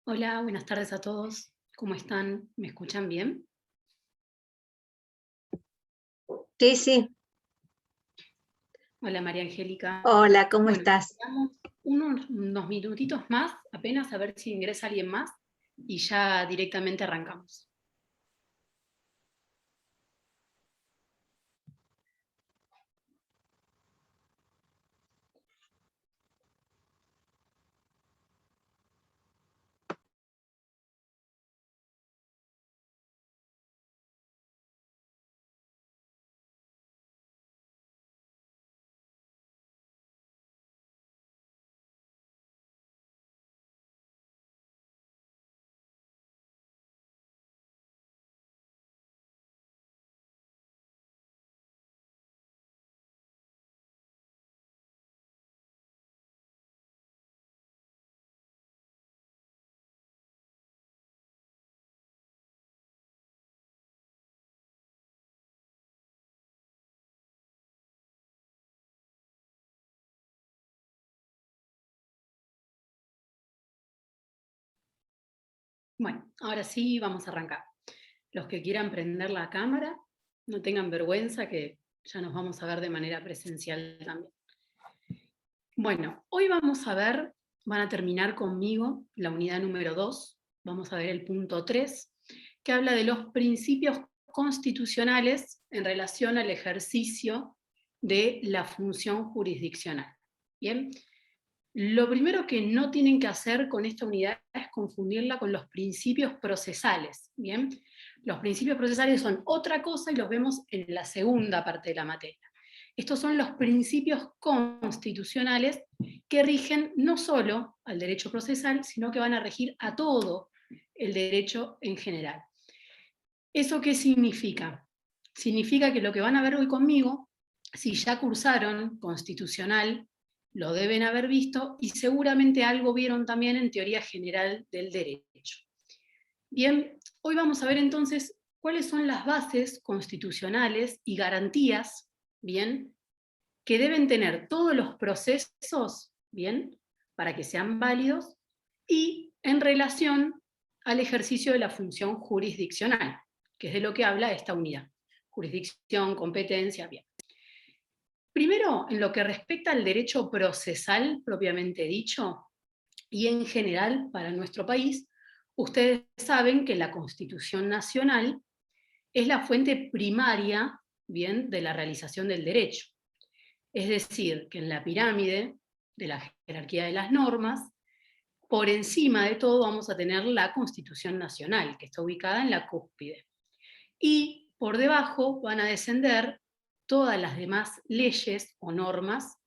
Hola, buenas tardes a todos. ¿Cómo están? ¿Me escuchan bien? Sí, sí. Hola, María Angélica. Hola, ¿cómo Bueno, estás? damos unos minutitos más, apenas a ver si ingresa alguien más y ya directamente arrancamos. Bueno, ahora sí vamos a arrancar. Los que quieran prender la cámara, no tengan vergüenza que ya nos vamos a ver de manera presencial también. Bueno, hoy vamos a ver, van a terminar conmigo la unidad número 2, vamos a ver el punto 3, que habla de los principios constitucionales en relación al ejercicio de la función jurisdiccional. Bien, lo primero que no tienen que hacer con esta unidad es confundirla con los principios procesales. Bien, los principios procesales son otra cosa y los vemos en la segunda parte de la materia. Estos son los principios constitucionales que rigen no solo al derecho procesal, sino que van a regir a todo el derecho en general. ¿Eso qué significa? Significa que lo que van a ver hoy conmigo, si ya cursaron constitucional, lo deben haber visto y seguramente algo vieron también en teoría general del derecho. Bien, hoy vamos a ver entonces cuáles son las bases constitucionales y garantías, bien, que deben tener todos los procesos, bien, para que sean válidos, y en relación al ejercicio de la función jurisdiccional, que es de lo que habla esta unidad. Jurisdicción, competencia, bien. Primero, en lo que respecta al derecho procesal propiamente dicho, y en general para nuestro país, ustedes saben que la Constitución Nacional es la fuente primaria, bien, de la realización del derecho. Es decir, que en la pirámide de la jerarquía de las normas, por encima de todo vamos a tener la Constitución Nacional, que está ubicada en la cúspide. Y por debajo van a descender todas las demás leyes o normas,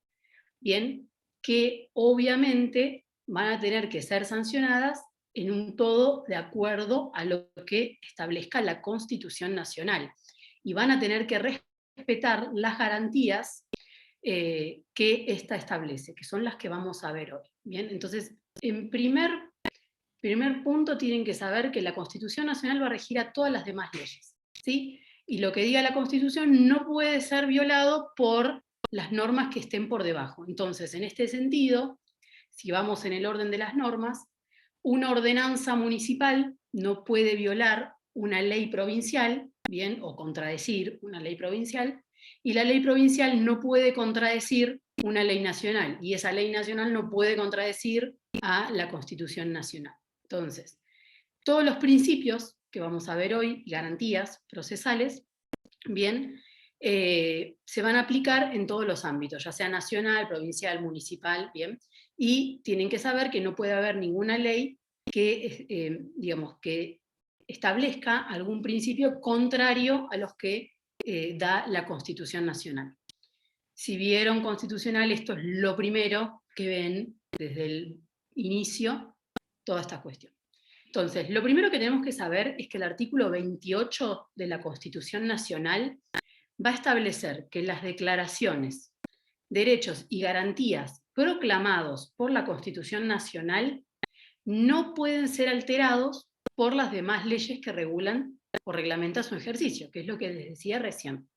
bien, que obviamente van a tener que ser sancionadas en un todo de acuerdo a lo que establezca la Constitución Nacional. Y van a tener que respetar las garantías que ésta establece, que son las que vamos a ver hoy. Bien, entonces, en primer punto tienen que saber que la Constitución Nacional va a regir a todas las demás leyes, ¿sí? Y lo que diga la Constitución no puede ser violado por las normas que estén por debajo. Entonces, en este sentido, si vamos en el orden de las normas, una ordenanza municipal no puede violar una ley provincial, bien, o contradecir una ley provincial, y la ley provincial no puede contradecir una ley nacional, y esa ley nacional no puede contradecir a la Constitución Nacional. Entonces, todos los principios que vamos a ver hoy, garantías procesales, bien, se van a aplicar en todos los ámbitos, ya sea nacional, provincial, municipal, bien, y tienen que saber que no puede haber ninguna ley que, digamos, que establezca algún principio contrario a los que da la Constitución Nacional. Si vieron constitucional, esto es lo primero que ven desde el inicio, toda esta cuestión. Entonces, lo primero que tenemos que saber es que el artículo 28 de la Constitución Nacional va a establecer que las declaraciones, derechos y garantías proclamados por la Constitución Nacional no pueden ser alterados por las demás leyes que regulan o reglamentan su ejercicio, que es lo que les decía recién.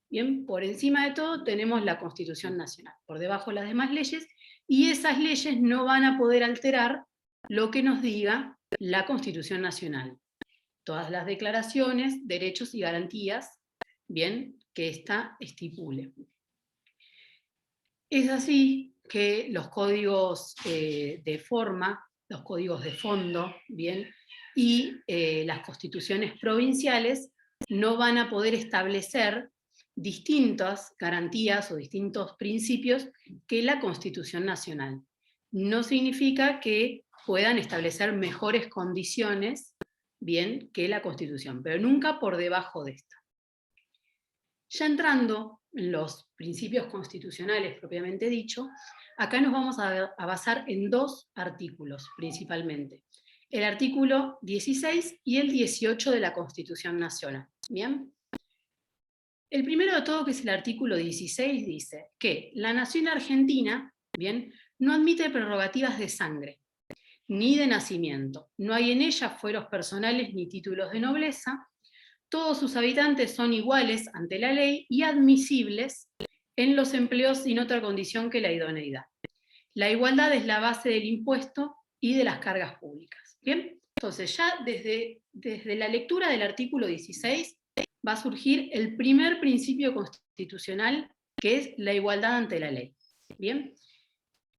Bien, por encima de todo tenemos la Constitución Nacional, por debajo las demás leyes, y esas leyes no van a poder alterar lo que nos diga la Constitución Nacional. Todas las declaraciones, derechos y garantías, bien, que ésta estipule. Es así que los códigos de forma, los códigos de fondo, bien, y las constituciones provinciales no van a poder establecer distintas garantías o distintos principios que la Constitución Nacional. No significa que puedan establecer mejores condiciones, bien, que la Constitución, pero nunca por debajo de esta. Ya entrando en los principios constitucionales propiamente dicho, acá nos vamos a basar en dos artículos principalmente. El artículo 16 y el 18 de la Constitución Nacional. ¿Bien? El primero de todo, que es el artículo 16, dice que la nación argentina, ¿bien?, no admite prerrogativas de sangre, ni de nacimiento. No hay en ella fueros personales ni títulos de nobleza. Todos sus habitantes son iguales ante la ley y admisibles en los empleos sin otra condición que la idoneidad. La igualdad es la base del impuesto y de las cargas públicas. ¿Bien? Entonces, ya desde la lectura del artículo 16 va a surgir el primer principio constitucional, que es la igualdad ante la ley. ¿Bien?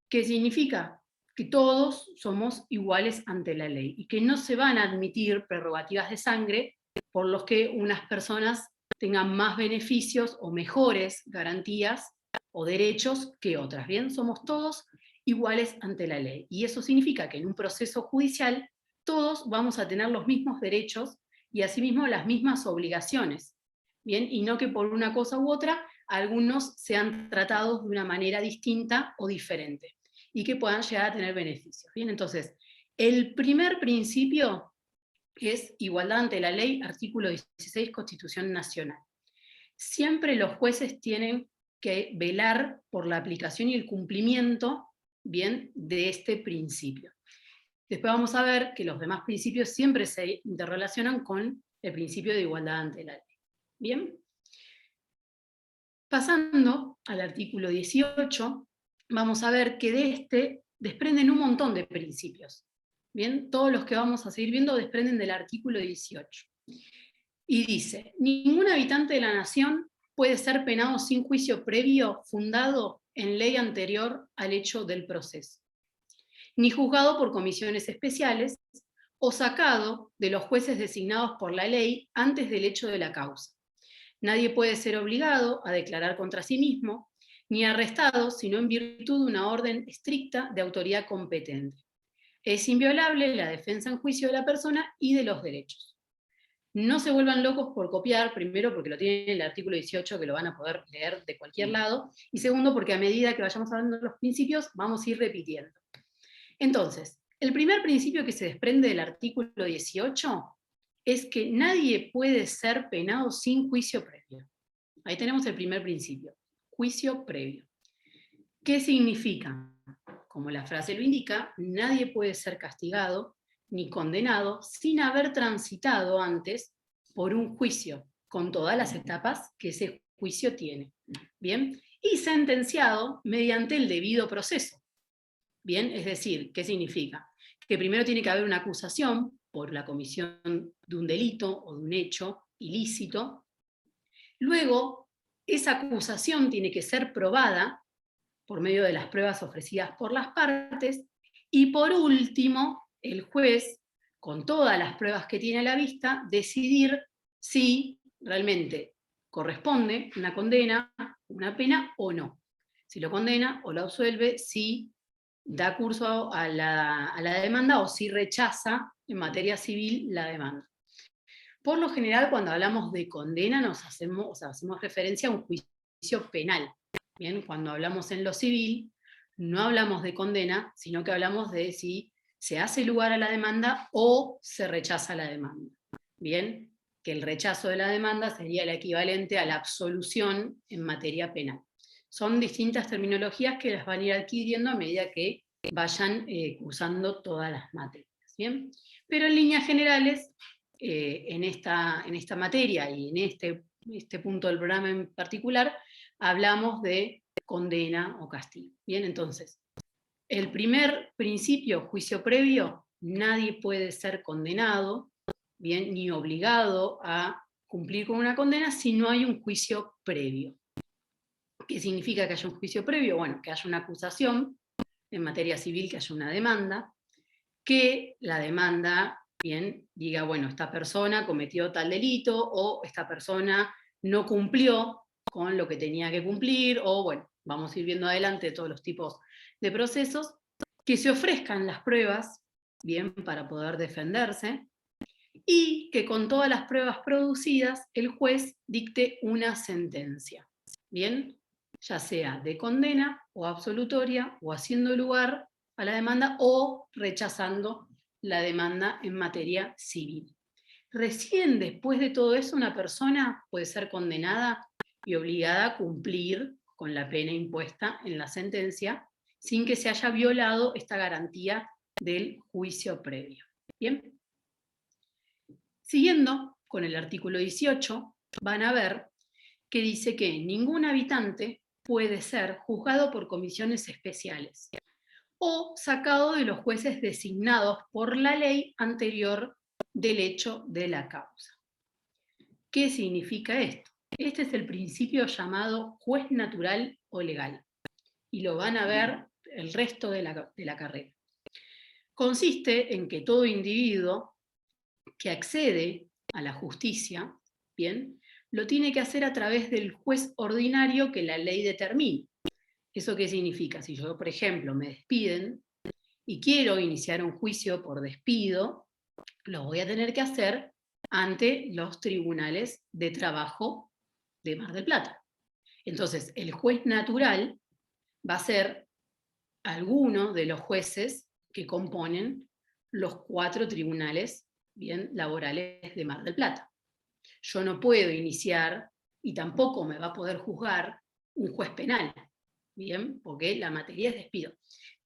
¿Qué significa? Que todos somos iguales ante la ley y que no se van a admitir prerrogativas de sangre por los que unas personas tengan más beneficios o mejores garantías o derechos que otras. Bien, somos todos iguales ante la ley. Y eso significa que en un proceso judicial todos vamos a tener los mismos derechos y asimismo las mismas obligaciones. Bien, y no que por una cosa u otra algunos sean tratados de una manera distinta o diferente y que puedan llegar a tener beneficios. Bien, entonces, el primer principio es igualdad ante la ley, artículo 16, Constitución Nacional. Siempre los jueces tienen que velar por la aplicación y el cumplimiento, bien, de este principio. Después vamos a ver que los demás principios siempre se interrelacionan con el principio de igualdad ante la ley. Bien. Pasando al artículo 18, vamos a ver que de este desprenden un montón de principios. Bien, todos los que vamos a seguir viendo desprenden del artículo 18. Y dice, ningún habitante de la nación puede ser penado sin juicio previo fundado en ley anterior al hecho del proceso, ni juzgado por comisiones especiales o sacado de los jueces designados por la ley antes del hecho de la causa. Nadie puede ser obligado a declarar contra sí mismo, ni arrestado, sino en virtud de una orden estricta de autoridad competente. Es inviolable la defensa en juicio de la persona y de los derechos. No se vuelvan locos por copiar, primero porque lo tiene el artículo 18, que lo van a poder leer de cualquier lado, y segundo porque a medida que vayamos hablando de los principios, vamos a ir repitiendo. Entonces, el primer principio que se desprende del artículo 18 es que nadie puede ser penado sin juicio previo. Ahí tenemos el primer principio, juicio previo. ¿Qué significa? Como la frase lo indica, nadie puede ser castigado ni condenado sin haber transitado antes por un juicio, con todas las etapas que ese juicio tiene. ¿Bien? Y sentenciado mediante el debido proceso. ¿Bien? Es decir, ¿qué significa? Que primero tiene que haber una acusación por la comisión de un delito o de un hecho ilícito. Luego, esa acusación tiene que ser probada por medio de las pruebas ofrecidas por las partes. Y por último, el juez, con todas las pruebas que tiene a la vista, decidir si realmente corresponde una condena, una pena o no. Si lo condena o lo absuelve, si da curso a la demanda o si rechaza en materia civil la demanda. Por lo general, cuando hablamos de condena, hacemos referencia a un juicio penal. Bien, cuando hablamos en lo civil, no hablamos de condena, sino que hablamos de si se hace lugar a la demanda o se rechaza la demanda. Bien, que el rechazo de la demanda sería el equivalente a la absolución en materia penal. Son distintas terminologías que las van a ir adquiriendo a medida que vayan cursando todas las materias. ¿Bien? Pero en líneas generales, en esta materia y en este punto del programa en particular, hablamos de condena o castigo. Bien, entonces, el primer principio, juicio previo, nadie puede ser condenado, bien, ni obligado a cumplir con una condena si no hay un juicio previo. ¿Qué significa que haya un juicio previo? Bueno, que haya una acusación, en materia civil que haya una demanda, que la demanda, bien, diga, bueno, esta persona cometió tal delito, o esta persona no cumplió con lo que tenía que cumplir, o bueno, vamos a ir viendo adelante todos los tipos de procesos, que se ofrezcan las pruebas, bien, para poder defenderse, y que con todas las pruebas producidas el juez dicte una sentencia, bien, ya sea de condena o absolutoria, o haciendo lugar a la demanda o rechazando la demanda en materia civil. Recién después de todo eso una persona puede ser condenada y obligada a cumplir con la pena impuesta en la sentencia sin que se haya violado esta garantía del juicio previo. ¿Bien? Siguiendo con el artículo 18, van a ver que dice que ningún habitante puede ser juzgado por comisiones especiales o sacado de los jueces designados por la ley anterior del hecho de la causa. ¿Qué significa esto? Este es el principio llamado juez natural o legal, y lo van a ver el resto de la carrera. Consiste en que todo individuo que accede a la justicia, ¿bien?, lo tiene que hacer a través del juez ordinario que la ley determine. ¿Eso qué significa? Si yo, por ejemplo, me despiden y quiero iniciar un juicio por despido, lo voy a tener que hacer ante los tribunales de trabajo de Mar del Plata. Entonces, el juez natural va a ser alguno de los jueces que componen los 4 tribunales, bien, laborales de Mar del Plata. Yo no puedo iniciar, y tampoco me va a poder juzgar, un juez penal, bien, porque la materia es despido.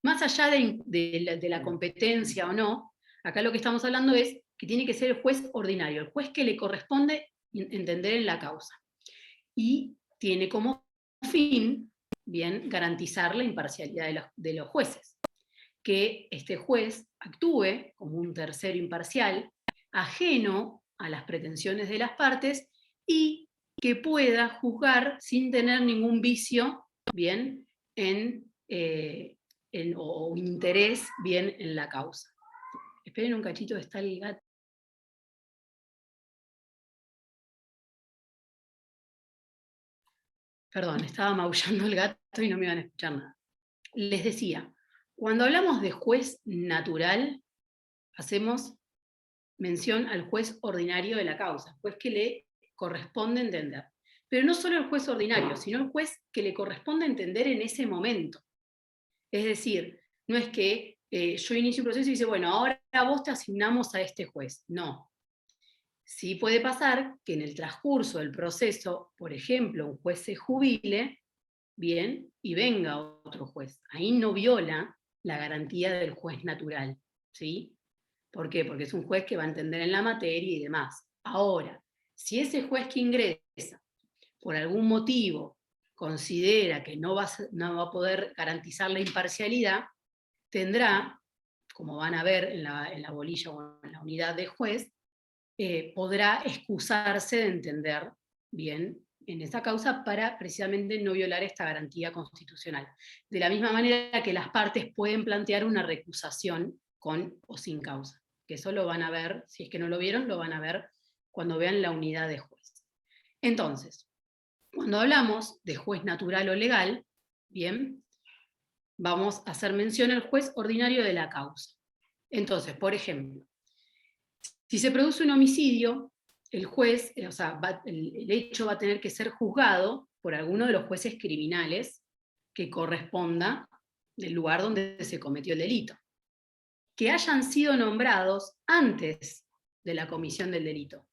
Más allá de la competencia o no, acá lo que estamos hablando es que tiene que ser el juez ordinario, el juez que le corresponde entender en la causa. Y tiene como fin, bien, garantizar la imparcialidad de los jueces. Que este juez actúe como un tercero imparcial, ajeno a las pretensiones de las partes, y que pueda juzgar sin tener ningún vicio, bien, o interés, bien, en la causa. Esperen un cachito, está el gato. Perdón, estaba maullando el gato y no me iban a escuchar nada. Les decía, cuando hablamos de juez natural, hacemos mención al juez ordinario de la causa, juez que le corresponde entender. Pero no solo el juez ordinario, sino el juez que le corresponde entender en ese momento. Es decir, no es que yo inicio un proceso y dice, bueno, ahora vos te asignamos a este juez. No. Sí puede pasar que en el transcurso del proceso, por ejemplo, un juez se jubile, bien, y venga otro juez. Ahí no viola la garantía del juez natural, ¿sí? ¿Por qué? Porque es un juez que va a entender en la materia y demás. Ahora, si ese juez que ingresa, por algún motivo, considera que no va a poder garantizar la imparcialidad, tendrá, como van a ver en la bolilla o en la unidad de juez, podrá excusarse de entender bien en esa causa para precisamente no violar esta garantía constitucional. De la misma manera que las partes pueden plantear una recusación con o sin causa, que eso lo van a ver, si es que no lo vieron, lo van a ver cuando vean la unidad de juez. Entonces, cuando hablamos de juez natural o legal, bien, vamos a hacer mención al juez ordinario de la causa. Entonces, por ejemplo, si se produce un homicidio, el juez, o sea, el hecho va a tener que ser juzgado por alguno de los jueces criminales que corresponda del lugar donde se cometió el delito, que hayan sido nombrados antes de la comisión del delito,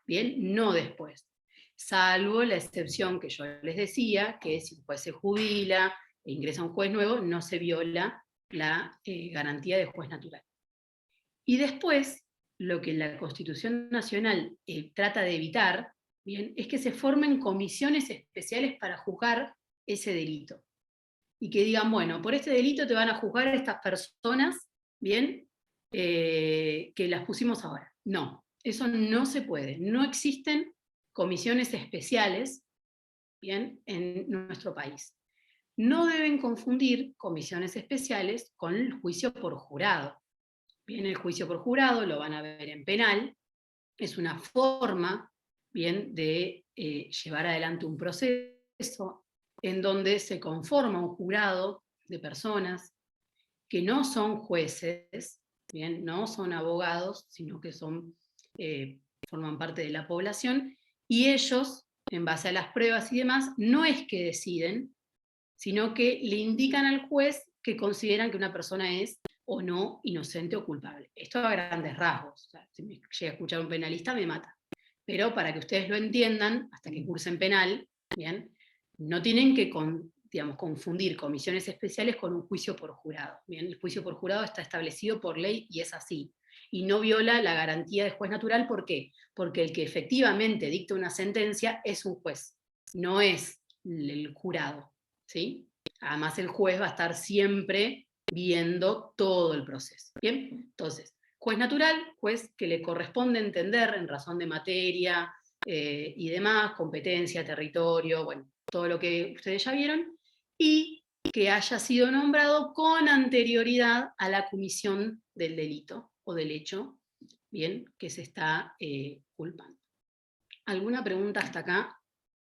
bien, no después, salvo la excepción que yo les decía, que si un juez se jubila e ingresa un juez nuevo, no se viola la garantía de juez natural. Y después, lo que la Constitución Nacional trata de evitar, bien, es que se formen comisiones especiales para juzgar ese delito. y que digan, bueno, por este delito te van a juzgar a estas personas, ¿bien? Que las pusimos ahora. No, eso no se puede. No existen comisiones especiales, ¿bien?, en nuestro país. No deben confundir comisiones especiales con el juicio por jurado. Bien, el juicio por jurado lo van a ver en penal, es una forma, bien, de llevar adelante un proceso en donde se conforma un jurado de personas que no son jueces, bien, no son abogados, sino que forman parte de la población, y ellos, en base a las pruebas y demás, no es que deciden, sino que le indican al juez que consideran que una persona es o no inocente o culpable. Esto a grandes rasgos. O sea, si me llega a escuchar un penalista me mata. Pero para que ustedes lo entiendan, hasta que cursen penal, ¿bien?, no tienen que confundir comisiones especiales con un juicio por jurado. ¿Bien? El juicio por jurado está establecido por ley y es así. Y no viola la garantía de juez natural. ¿Por qué? Porque el que efectivamente dicta una sentencia es un juez, no es el jurado. ¿Sí? Además, el juez va a estar siempre viendo todo el proceso. ¿Bien? Entonces, juez natural, juez que le corresponde entender en razón de materia y demás, competencia, territorio, bueno, todo lo que ustedes ya vieron, y que haya sido nombrado con anterioridad a la comisión del delito o del hecho, bien, que se está culpando. ¿Alguna pregunta hasta acá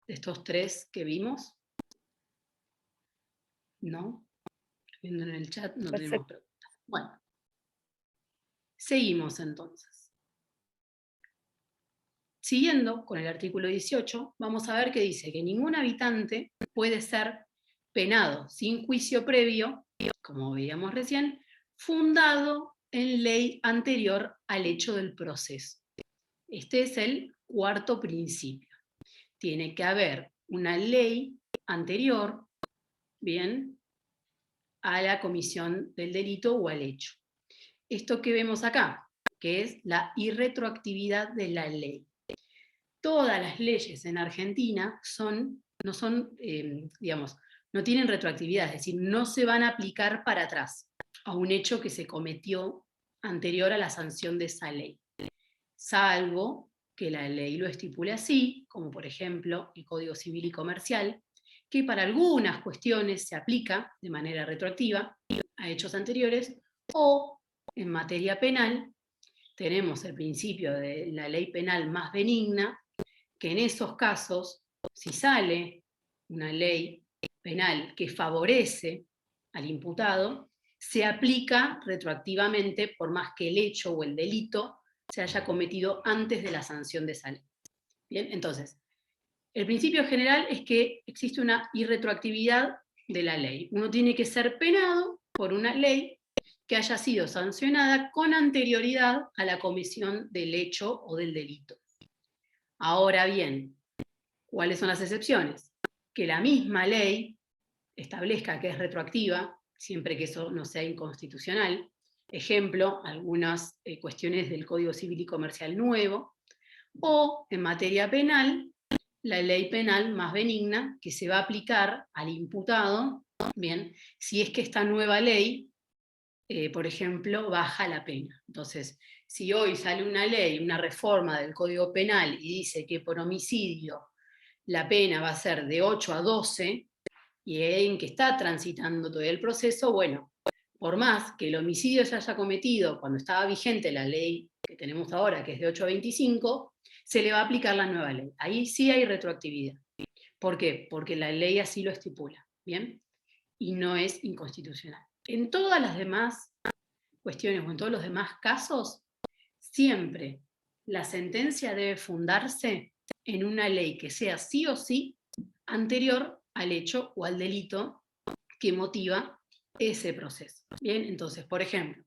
de estos tres que vimos? ¿No? Viendo en el chat no tenemos Perfecto. preguntas. Bueno, seguimos entonces. Siguiendo con el artículo 18, vamos a ver que dice que ningún habitante puede ser penado sin juicio previo, como veíamos recién, fundado en ley anterior al hecho del proceso. Este es el cuarto principio. Tiene que haber una ley anterior, bien, a la comisión del delito o al hecho. Esto que vemos acá, que es la irretroactividad de la ley. Todas las leyes en Argentina no tienen retroactividad, es decir, no se van a aplicar para atrás a un hecho que se cometió anterior a la sanción de esa ley, salvo que la ley lo estipule así, como por ejemplo el Código Civil y Comercial, que para algunas cuestiones se aplica de manera retroactiva a hechos anteriores, o en materia penal tenemos el principio de la ley penal más benigna, que en esos casos, si sale una ley penal que favorece al imputado, se aplica retroactivamente por más que el hecho o el delito se haya cometido antes de la sanción de esa ley. Bien, entonces, el principio general es que existe una irretroactividad de la ley. Uno tiene que ser penado por una ley que haya sido sancionada con anterioridad a la comisión del hecho o del delito. Ahora bien, ¿cuáles son las excepciones? Que la misma ley establezca que es retroactiva, siempre que eso no sea inconstitucional. Ejemplo, algunas cuestiones del Código Civil y Comercial nuevo, o en materia penal, la ley penal más benigna que se va a aplicar al imputado, bien, si es que esta nueva ley, por ejemplo, baja la pena. Entonces, si hoy sale una ley, una reforma del Código Penal y dice que por homicidio la pena va a ser de 8 a 12, y en que está transitando todo el proceso, bueno, por más que el homicidio se haya cometido cuando estaba vigente la ley que tenemos ahora, que es de 8 a 25, se le va a aplicar la nueva ley. Ahí sí hay retroactividad. ¿Por qué? Porque la ley así lo estipula, ¿bien? Y no es inconstitucional. En todas las demás cuestiones o en todos los demás casos, siempre la sentencia debe fundarse en una ley que sea sí o sí anterior al hecho o al delito que motiva ese proceso. Bien, entonces, por ejemplo,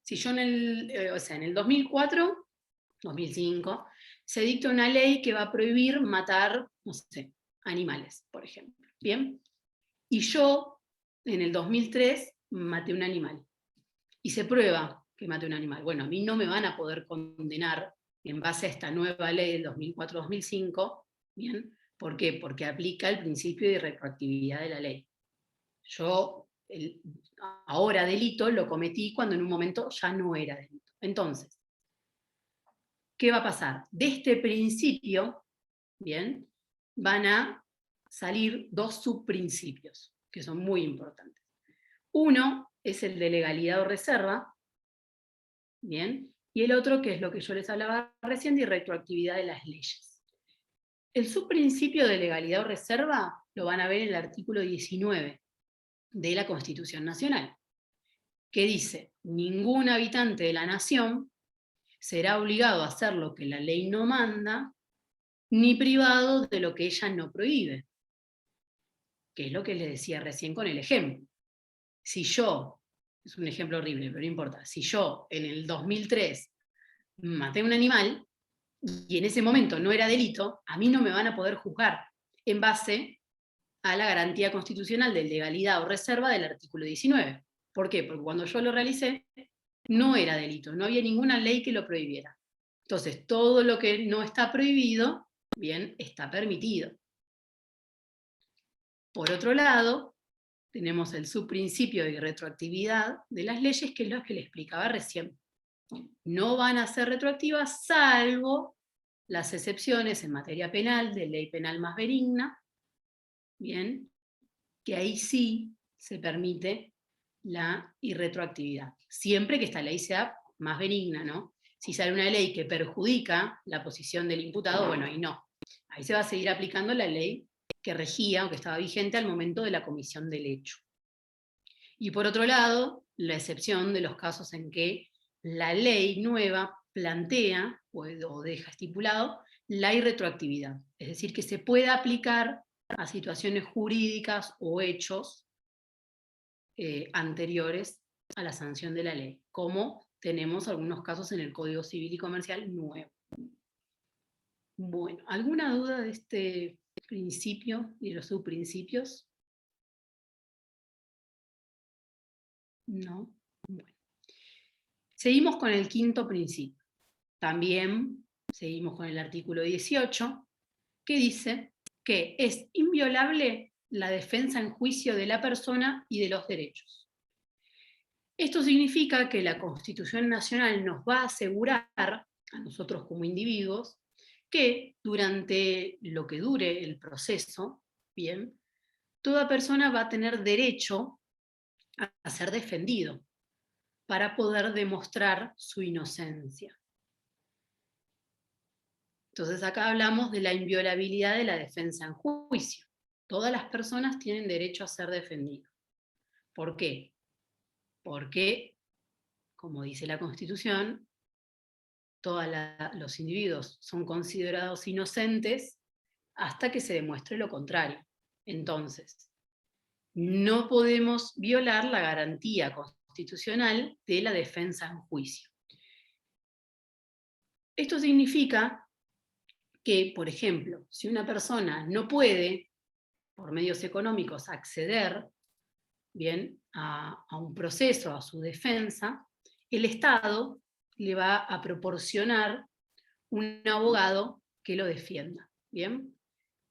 si yo en el 2004, 2005, se dicta una ley que va a prohibir matar, no sé, animales, por ejemplo. Bien, y yo en el 2003 maté un animal y se prueba que maté un animal. Bueno, a mí no me van a poder condenar en base a esta nueva ley del 2004-2005, ¿bien? ¿Por qué? Porque aplica el principio de retroactividad de la ley. ahora delito lo cometí cuando en un momento ya no era delito. Entonces, ¿qué va a pasar? De este principio, bien, van a salir dos subprincipios, que son muy importantes. Uno es el de legalidad o reserva, bien, y el otro, que es lo que yo les hablaba recién, de retroactividad de las leyes. El subprincipio de legalidad o reserva lo van a ver en el artículo 19 de la Constitución Nacional, que dice: ningún habitante de la nación será obligado a hacer lo que la ley no manda, ni privado de lo que ella no prohíbe, que es lo que les decía recién con el ejemplo. Si yo, es un ejemplo horrible, pero no importa, si yo en el 2003 maté a un animal y en ese momento no era delito, a mí no me van a poder juzgar en base a la garantía constitucional de legalidad o reserva del artículo 19. ¿Por qué? Porque cuando yo lo realicé no era delito, no había ninguna ley que lo prohibiera. Entonces, todo lo que no está prohibido, bien, está permitido. Por otro lado, tenemos el subprincipio de retroactividad de las leyes, que es lo que le explicaba recién. No van a ser retroactivas salvo las excepciones en materia penal, de ley penal más benigna, bien, que ahí sí se permite la irretroactividad, siempre que esta ley sea más benigna, ¿no? Si sale una ley que perjudica la posición del imputado, bueno, ahí no. Ahí se va a seguir aplicando la ley que regía o que estaba vigente al momento de la comisión del hecho. Y por otro lado, la excepción de los casos en que la ley nueva plantea o deja estipulado la irretroactividad, es decir, que se pueda aplicar a situaciones jurídicas o hechos anteriores a la sanción de la ley, como tenemos algunos casos en el Código Civil y Comercial nuevo. Bueno, ¿alguna duda de este principio y de los subprincipios? No. Bueno. Seguimos con el quinto principio. También seguimos con el artículo 18, que dice que es inviolable la defensa en juicio de la persona y de los derechos. Esto significa que la Constitución Nacional nos va a asegurar, a nosotros como individuos, que durante lo que dure el proceso, bien, toda persona va a tener derecho a ser defendido para poder demostrar su inocencia. Entonces acá hablamos de la inviolabilidad de la defensa en juicio. Todas las personas tienen derecho a ser defendidos. ¿Por qué? Porque, como dice la Constitución, todos los individuos son considerados inocentes hasta que se demuestre lo contrario. Entonces, no podemos violar la garantía constitucional de la defensa en juicio. Esto significa que, por ejemplo, si una persona no puede, por medios económicos, acceder bien, a un proceso, a su defensa, el Estado le va a proporcionar un abogado que lo defienda. ¿Bien?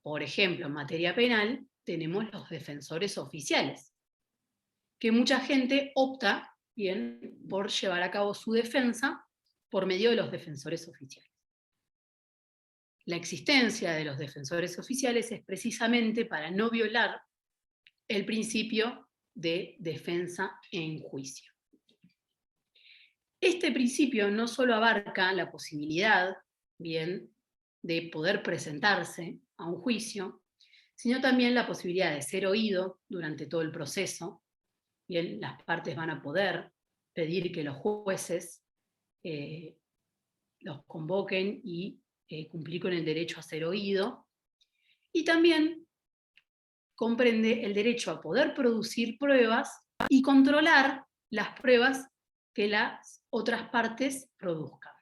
Por ejemplo, en materia penal tenemos los defensores oficiales, que mucha gente opta, bien, por llevar a cabo su defensa por medio de los defensores oficiales. La existencia de los defensores oficiales es precisamente para no violar el principio de defensa en juicio. Este principio no solo abarca la posibilidad, bien, de poder presentarse a un juicio, sino también la posibilidad de ser oído durante todo el proceso. Bien, las partes van a poder pedir que los jueces los convoquen y cumplir con el derecho a ser oído. Y también comprende el derecho a poder producir pruebas y controlar las pruebas que las otras partes produzcan.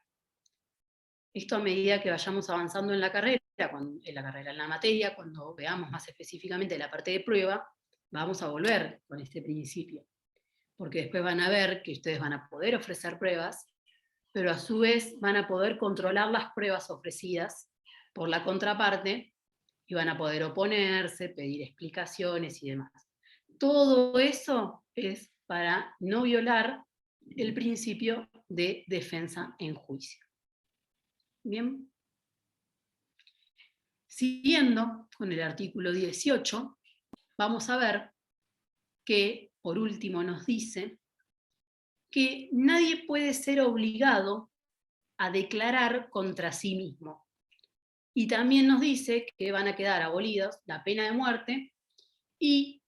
Esto a medida que vayamos avanzando en la carrera, en la materia, cuando veamos más específicamente la parte de prueba, vamos a volver con este principio, porque después van a ver que ustedes van a poder ofrecer pruebas, pero a su vez van a poder controlar las pruebas ofrecidas por la contraparte y van a poder oponerse, pedir explicaciones y demás. Todo eso es para no violar el principio de defensa en juicio. Bien. Siguiendo con el artículo 18, vamos a ver que, por último, nos dice que nadie puede ser obligado a declarar contra sí mismo. Y también nos dice que van a quedar abolidos la pena de muerte y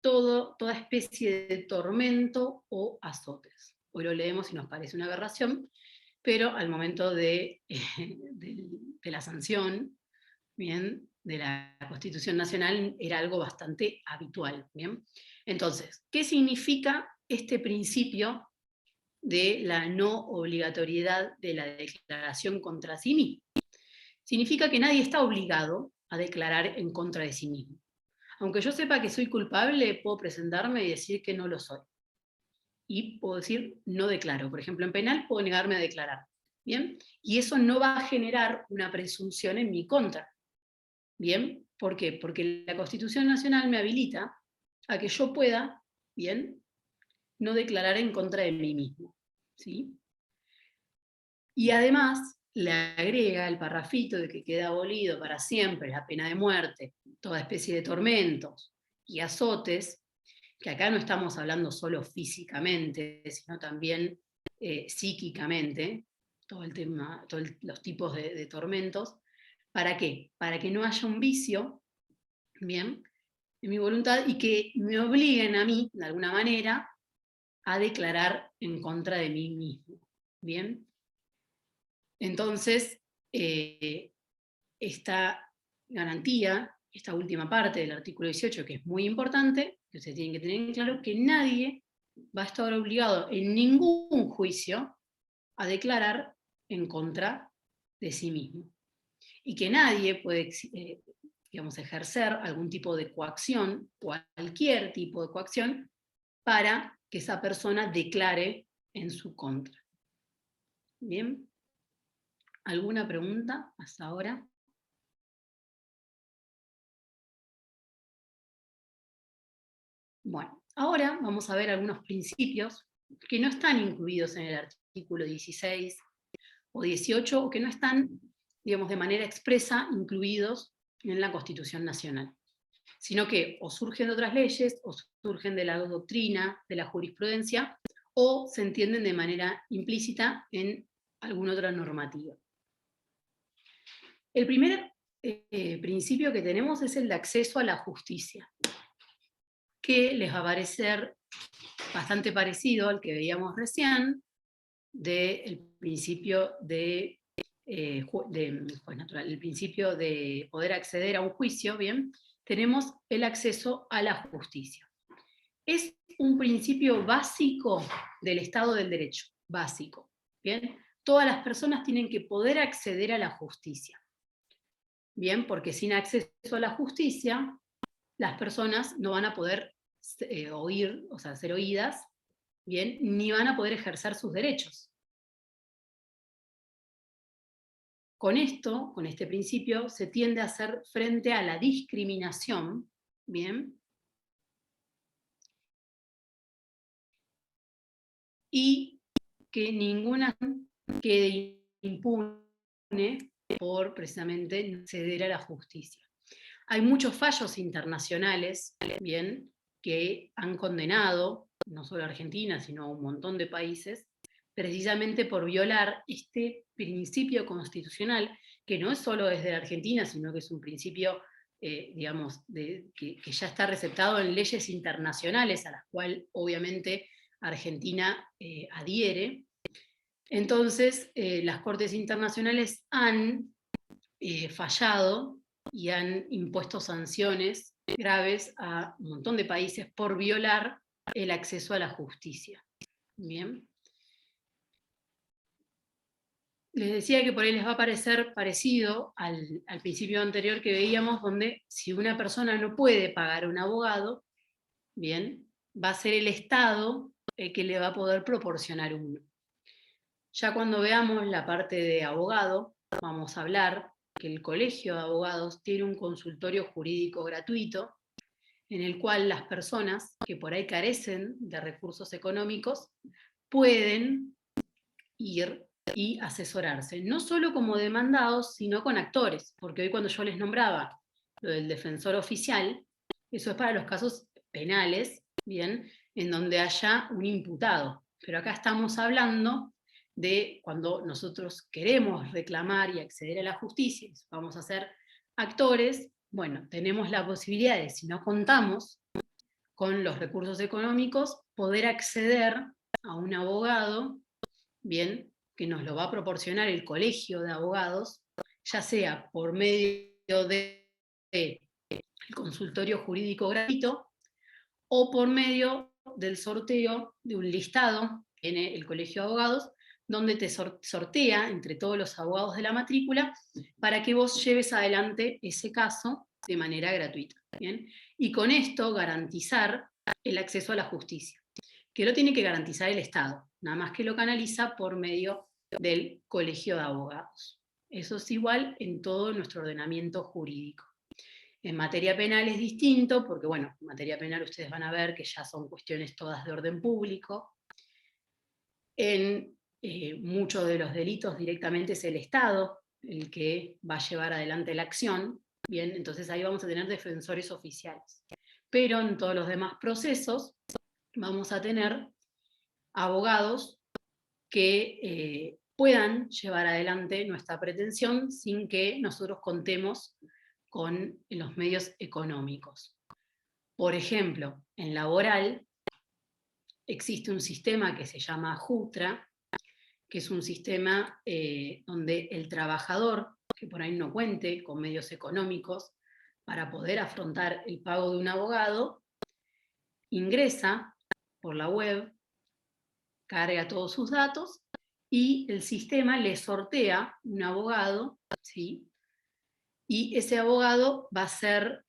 toda especie de tormento o azotes. Hoy lo leemos y nos parece una aberración, pero al momento de la sanción, ¿bien?, de la Constitución Nacional era algo bastante habitual. ¿Bien? Entonces, ¿qué significa este principio de la no obligatoriedad de la declaración contra sí mismo? Significa que nadie está obligado a declarar en contra de sí mismo. Aunque yo sepa que soy culpable, puedo presentarme y decir que no lo soy. Y puedo decir no declaro. Por ejemplo, en penal puedo negarme a declarar. ¿Bien? Y eso no va a generar una presunción en mi contra. ¿Bien? ¿Por qué? Porque la Constitución Nacional me habilita a que yo pueda, ¿bien?, no declarar en contra de mí mismo. ¿Sí? Y además le agrega el parrafito de que queda abolido para siempre la pena de muerte, toda especie de tormentos y azotes, que acá no estamos hablando solo físicamente, sino también psíquicamente, todo el tema, los tipos de tormentos. ¿Para qué? Para que no haya un vicio, ¿bien?, en mi voluntad y que me obliguen a mí, de alguna manera, a declarar en contra de mí mismo. ¿Bien? Entonces, esta garantía, esta última parte del artículo 18, que es muy importante, que ustedes tienen que tener en claro, que nadie va a estar obligado en ningún juicio a declarar en contra de sí mismo. Y que nadie puede ejercer algún tipo de coacción, cualquier tipo de coacción, para que esa persona declare en su contra. ¿Bien? ¿Alguna pregunta hasta ahora? Bueno, ahora vamos a ver algunos principios que no están incluidos en el artículo 16 o 18 o que no están, digamos, de manera expresa incluidos en la Constitución Nacional, sino que o surgen de otras leyes, o surgen de la doctrina, de la jurisprudencia, o se entienden de manera implícita en alguna otra normativa. El primer principio que tenemos es el de acceso a la justicia, que les va a parecer bastante parecido al que veíamos recién, del principio el principio de poder acceder a un juicio. Bien, tenemos el acceso a la justicia. Es un principio básico del Estado del Derecho, básico. Bien, todas las personas tienen que poder acceder a la justicia. Bien, porque sin acceso a la justicia, las personas no van a poder oír, o sea, ser oídas, bien, ni van a poder ejercer sus derechos. Con esto, con este principio, se tiende a hacer frente a la discriminación, bien, y que ninguna quede impune por precisamente ceder a la justicia. Hay muchos fallos internacionales, bien, que han condenado, no solo a Argentina, sino a un montón de países, precisamente por violar este principio constitucional, que no es solo desde la Argentina, sino que es un principio, digamos, que ya está receptado en leyes internacionales, a las cuales obviamente Argentina adhiere. Entonces, las Cortes Internacionales han fallado y han impuesto sanciones graves a un montón de países por violar el acceso a la justicia. Bien. Les decía que por ahí les va a parecer parecido al principio anterior que veíamos, donde si una persona no puede pagar un abogado, bien, va a ser el Estado el que le va a poder proporcionar uno. Ya cuando veamos la parte de abogado, vamos a hablar que el Colegio de Abogados tiene un consultorio jurídico gratuito, en el cual las personas que por ahí carecen de recursos económicos pueden ir y asesorarse, no solo como demandados, sino con actores, porque hoy cuando yo les nombraba lo del defensor oficial, eso es para los casos penales, ¿bien? En donde haya un imputado. Pero acá estamos hablando de cuando nosotros queremos reclamar y acceder a la justicia, vamos a ser actores, bueno, tenemos la posibilidad de, si no contamos con los recursos económicos, poder acceder a un abogado, bien, que nos lo va a proporcionar el colegio de abogados, ya sea por medio del consultorio jurídico gratuito o por medio del sorteo de un listado en el colegio de abogados, donde te sortea entre todos los abogados de la matrícula para que vos lleves adelante ese caso de manera gratuita. ¿Bien? Y con esto garantizar el acceso a la justicia, que lo tiene que garantizar el Estado, nada más que lo canaliza por medio del colegio de abogados. Eso es igual en todo nuestro ordenamiento jurídico. En materia penal es distinto, porque bueno, en materia penal ustedes van a ver que ya son cuestiones todas de orden público. En muchos de los delitos directamente es el Estado el que va a llevar adelante la acción, bien, entonces ahí vamos a tener defensores oficiales. Pero en todos los demás procesos vamos a tener abogados que puedan llevar adelante nuestra pretensión sin que nosotros contemos con los medios económicos. Por ejemplo, en laboral existe un sistema que se llama JUTRA, que es un sistema donde el trabajador, que por ahí no cuente con medios económicos para poder afrontar el pago de un abogado, ingresa por la web, carga todos sus datos y el sistema le sortea un abogado, ¿sí? Y ese abogado va a ser,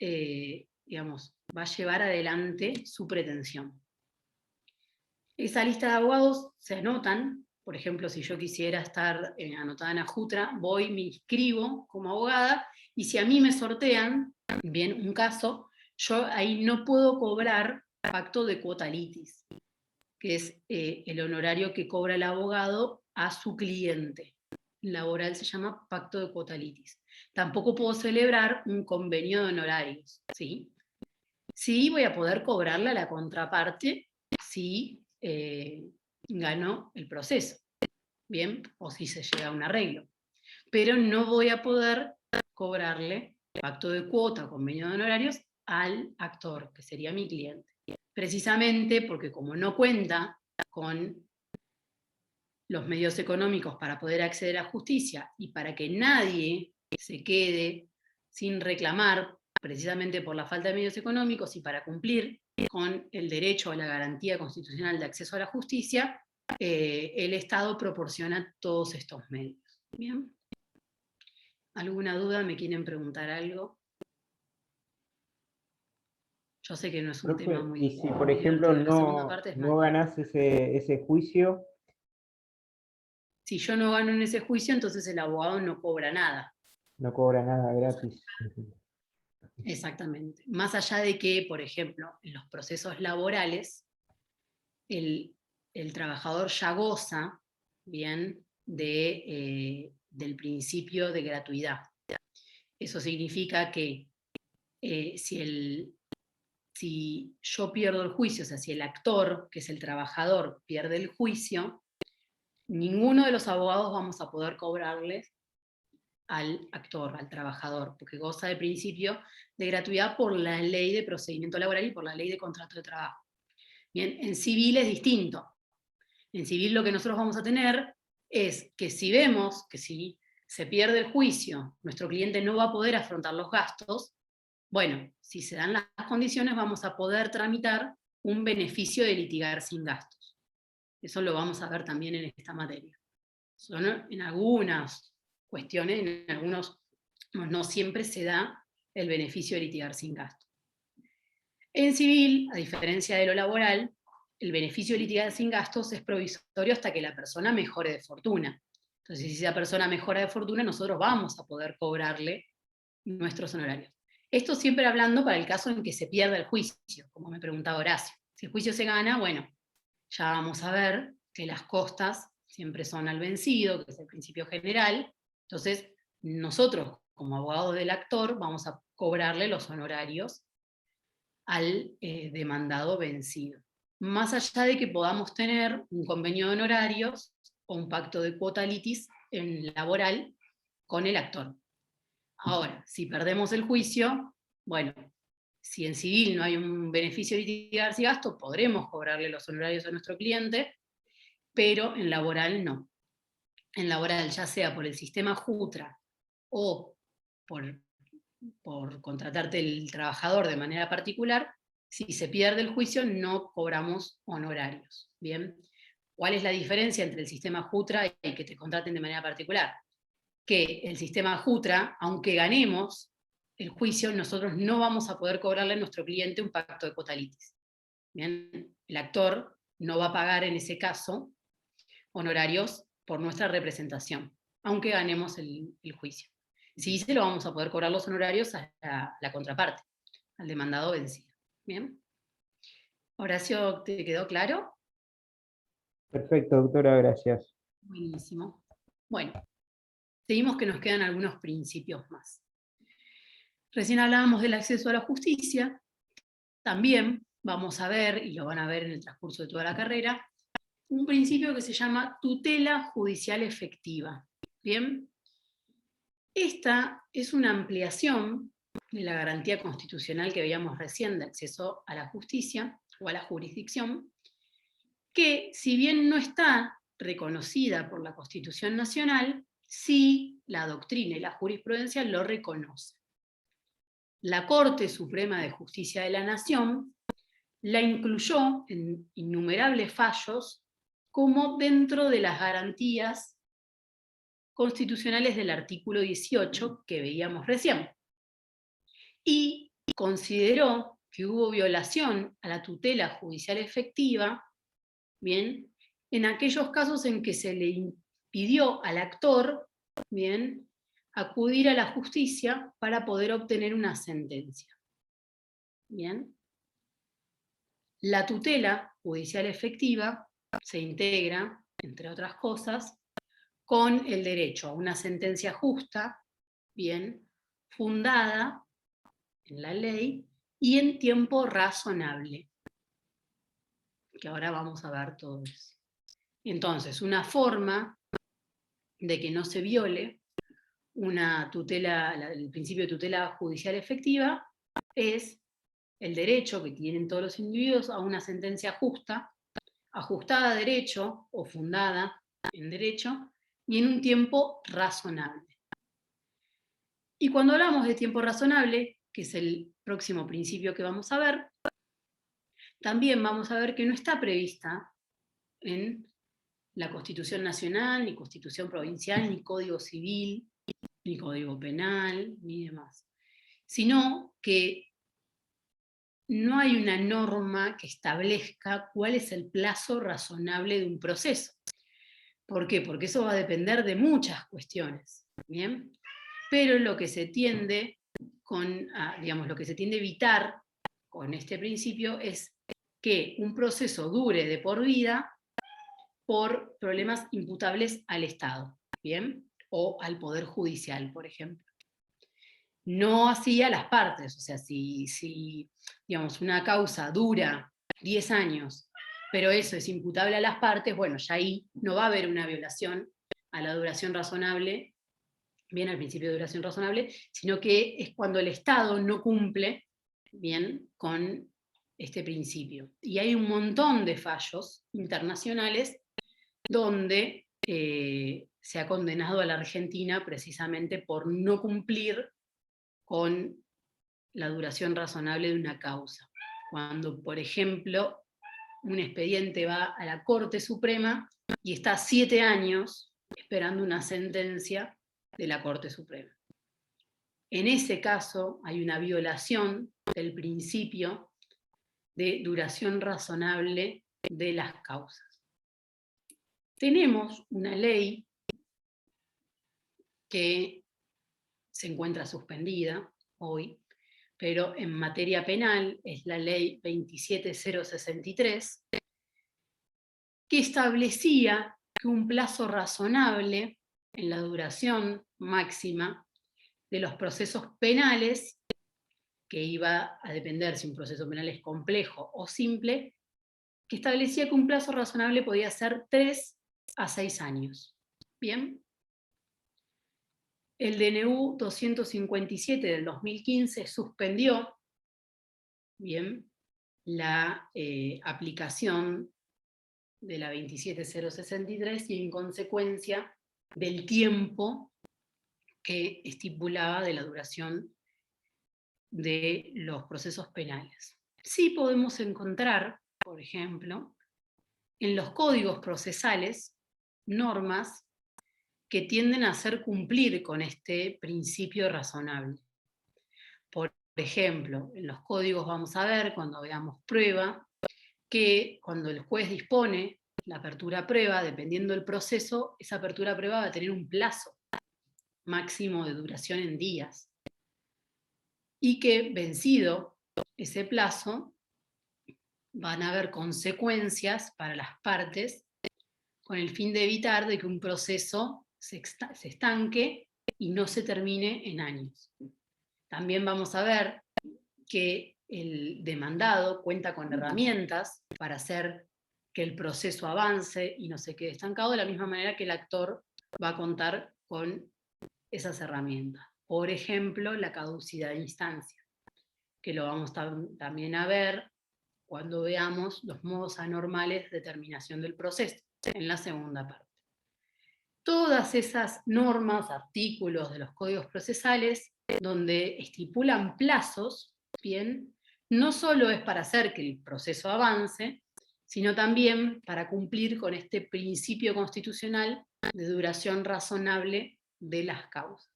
digamos, va a llevar adelante su pretensión. Esa lista de abogados se anotan, por ejemplo, si yo quisiera estar anotada en Ajutra, voy, me inscribo como abogada, y si a mí me sortean, bien, un caso, yo ahí no puedo cobrar pacto de cuota litis, que es el honorario que cobra el abogado a su cliente. Laboral se llama pacto de cuota litis. Tampoco puedo celebrar un convenio de honorarios, ¿sí? Sí voy a poder cobrarle a la contraparte si gano el proceso, ¿bien? O si se llega a un arreglo. Pero no voy a poder cobrarle pacto de cuota o convenio de honorarios al actor, que sería mi cliente. Precisamente porque como no cuenta con los medios económicos para poder acceder a justicia y para que nadie se quede sin reclamar precisamente por la falta de medios económicos y para cumplir con el derecho a la garantía constitucional de acceso a la justicia, el Estado proporciona todos estos medios. ¿Bien? ¿Alguna duda? ¿Me quieren preguntar algo? Yo sé que no es un tema Profe, muy y si por ejemplo divertido. La segunda parte es más. no ganás ese juicio, Si yo no gano en ese juicio, entonces el abogado no cobra nada. no cobra nada gratis. Exactamente. Más allá de que, por ejemplo, en los procesos laborales, el trabajador ya goza, bien, del principio de gratuidad. Eso significa que si yo pierdo el juicio, o sea, si el actor, que es el trabajador, pierde el juicio, ninguno de los abogados vamos a poder cobrarles al actor, al trabajador, porque goza del principio de gratuidad por la ley de procedimiento laboral y por la ley de contrato de trabajo. Bien, en civil es distinto. En civil lo que nosotros vamos a tener es que si vemos que si se pierde el juicio, nuestro cliente no va a poder afrontar los gastos, bueno, si se dan las condiciones vamos a poder tramitar un beneficio de litigar sin gastos. Eso lo vamos a ver también en esta materia. Son en algunas cuestiones, en algunos no siempre se da el beneficio de litigar sin gasto. En civil, a diferencia de lo laboral, el beneficio de litigar sin gastos es provisorio hasta que la persona mejore de fortuna. Entonces, si esa persona mejora de fortuna, nosotros vamos a poder cobrarle nuestros honorarios. Esto siempre hablando para el caso en que se pierda el juicio, como me preguntaba Horacio. Si el juicio se gana, bueno, ya vamos a ver que las costas siempre son al vencido, que es el principio general. Entonces, nosotros, como abogados del actor, vamos a cobrarle los honorarios al demandado vencido. Más allá de que podamos tener un convenio de honorarios o un pacto de quota litis en laboral con el actor. Ahora, si perdemos el juicio, bueno, si en civil no hay un beneficio de litigarse y gasto, podremos cobrarle los honorarios a nuestro cliente, pero en laboral no. En laboral, ya sea por el sistema JUTRA o por contratarte el trabajador de manera particular, si se pierde el juicio no cobramos honorarios. ¿Bien? ¿Cuál es la diferencia entre el sistema JUTRA y que te contraten de manera particular? Que el sistema JUTRA, aunque ganemos el juicio, nosotros no vamos a poder cobrarle a nuestro cliente un pacto de quota litis. ¿Bien? El actor no va a pagar en ese caso honorarios por nuestra representación, aunque ganemos el juicio. Sí se lo vamos a poder cobrar los honorarios a la contraparte, al demandado vencido. ¿Bien? Horacio, ¿te quedó claro? Perfecto, doctora, gracias. Buenísimo. Bueno, seguimos que nos quedan algunos principios más. Recién hablábamos del acceso a la justicia. También vamos a ver, y lo van a ver en el transcurso de toda la carrera, un principio que se llama tutela judicial efectiva. ¿Bien? Esta es una ampliación de la garantía constitucional que veíamos recién de acceso a la justicia o a la jurisdicción, que si bien no está reconocida por la Constitución Nacional, sí la doctrina y la jurisprudencia lo reconocen. La Corte Suprema de Justicia de la Nación la incluyó en innumerables fallos como dentro de las garantías constitucionales del artículo 18 que veíamos recién. Y consideró que hubo violación a la tutela judicial efectiva, ¿bien?, en aquellos casos en que se le impidió al actor, ¿bien?, acudir a la justicia para poder obtener una sentencia. ¿Bien? La tutela judicial efectiva se integra, entre otras cosas, con el derecho a una sentencia justa, bien, fundada en la ley y en tiempo razonable, que ahora vamos a ver todo eso. Entonces, una forma de que no se viole una tutela, el principio de tutela judicial efectiva es el derecho que tienen todos los individuos a una sentencia justa, ajustada a derecho o fundada en derecho, y en un tiempo razonable. Y cuando hablamos de tiempo razonable, que es el próximo principio que vamos a ver, también vamos a ver que no está prevista en la Constitución Nacional, ni Constitución Provincial, ni Código Civil, ni Código Penal, ni demás, sino que no hay una norma que establezca cuál es el plazo razonable de un proceso. ¿Por qué? Porque eso va a depender de muchas cuestiones, ¿bien? Pero lo que se tiende lo que se tiende a evitar con este principio es que un proceso dure de por vida por problemas imputables al Estado, ¿bien? O al Poder Judicial, por ejemplo. No así a las partes, o sea, si digamos, una causa dura 10 años, pero eso es imputable a las partes, bueno, ya ahí no va a haber una violación a la duración razonable, bien, al principio de duración razonable, sino que es cuando el Estado no cumple, bien, con este principio. Y hay un montón de fallos internacionales donde se ha condenado a la Argentina precisamente por no cumplir con la duración razonable de una causa. Cuando, por ejemplo, un expediente va a la Corte Suprema y está 7 años esperando una sentencia de la Corte Suprema. En ese caso hay una violación del principio de duración razonable de las causas. Tenemos una ley que se encuentra suspendida hoy, pero en materia penal es la ley 27063, que establecía que un plazo razonable en la duración máxima de los procesos penales, que iba a depender si un proceso penal es complejo o simple, que establecía que un plazo razonable podía ser 3 a 6 años. ¿Bien? El DNU 257 del 2015 suspendió, bien, la aplicación de la 27063 y en consecuencia del tiempo que estipulaba de la duración de los procesos penales. Sí podemos encontrar, por ejemplo, en los códigos procesales normas que tienden a hacer cumplir con este principio razonable. Por ejemplo, en los códigos vamos a ver, cuando veamos prueba, que cuando el juez dispone la apertura a prueba, dependiendo del proceso, esa apertura a prueba va a tener un plazo máximo de duración en días. Y que, vencido ese plazo, van a haber consecuencias para las partes con el fin de evitar de que un proceso se estanque y no se termine en años. También vamos a ver que el demandado cuenta con herramientas para hacer que el proceso avance y no se quede estancado, de la misma manera que el actor va a contar con esas herramientas. Por ejemplo, la caducidad de instancia, que lo vamos también a ver cuando veamos los modos anormales de terminación del proceso, en la segunda parte. Todas esas normas, artículos de los códigos procesales, donde estipulan plazos, bien, no solo es para hacer que el proceso avance, sino también para cumplir con este principio constitucional de duración razonable de las causas.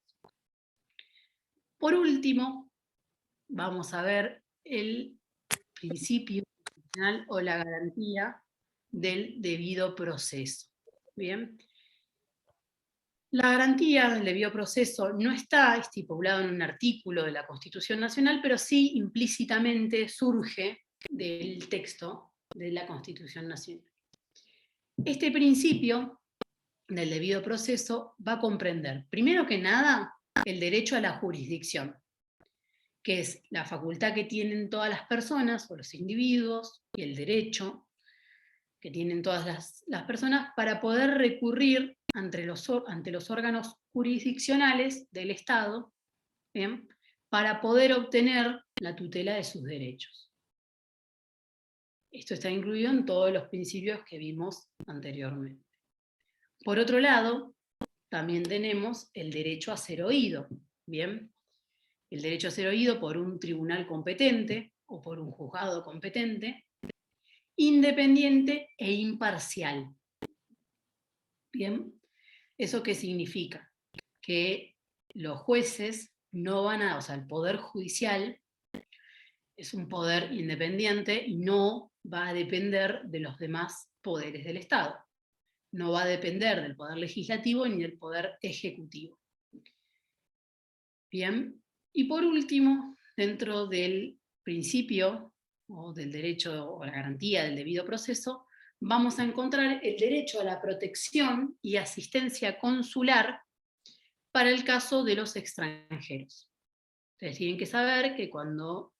Por último, vamos a ver el principio constitucional o la garantía del debido proceso. Bien. La garantía del debido proceso no está estipulado en un artículo de la Constitución Nacional, pero sí implícitamente surge del texto de la Constitución Nacional. Este principio del debido proceso va a comprender, primero que nada, el derecho a la jurisdicción, que es la facultad que tienen todas las personas o los individuos, y el derecho que tienen todas las personas para poder recurrir ante los órganos jurisdiccionales del Estado, ¿bien?, para poder obtener la tutela de sus derechos. Esto está incluido en todos los principios que vimos anteriormente. Por otro lado, también tenemos el derecho a ser oído, ¿bien? El derecho a ser oído por un tribunal competente o por un juzgado competente, independiente e imparcial. ¿Bien? ¿Eso qué significa? Que los jueces no van a, o sea, el poder judicial es un poder independiente y no va a depender de los demás poderes del Estado. No va a depender del poder legislativo ni del poder ejecutivo. Bien, y por último, dentro del principio o del derecho o la garantía del debido proceso, vamos a encontrar el derecho a la protección y asistencia consular para el caso de los extranjeros. Ustedes tienen que saber que cuando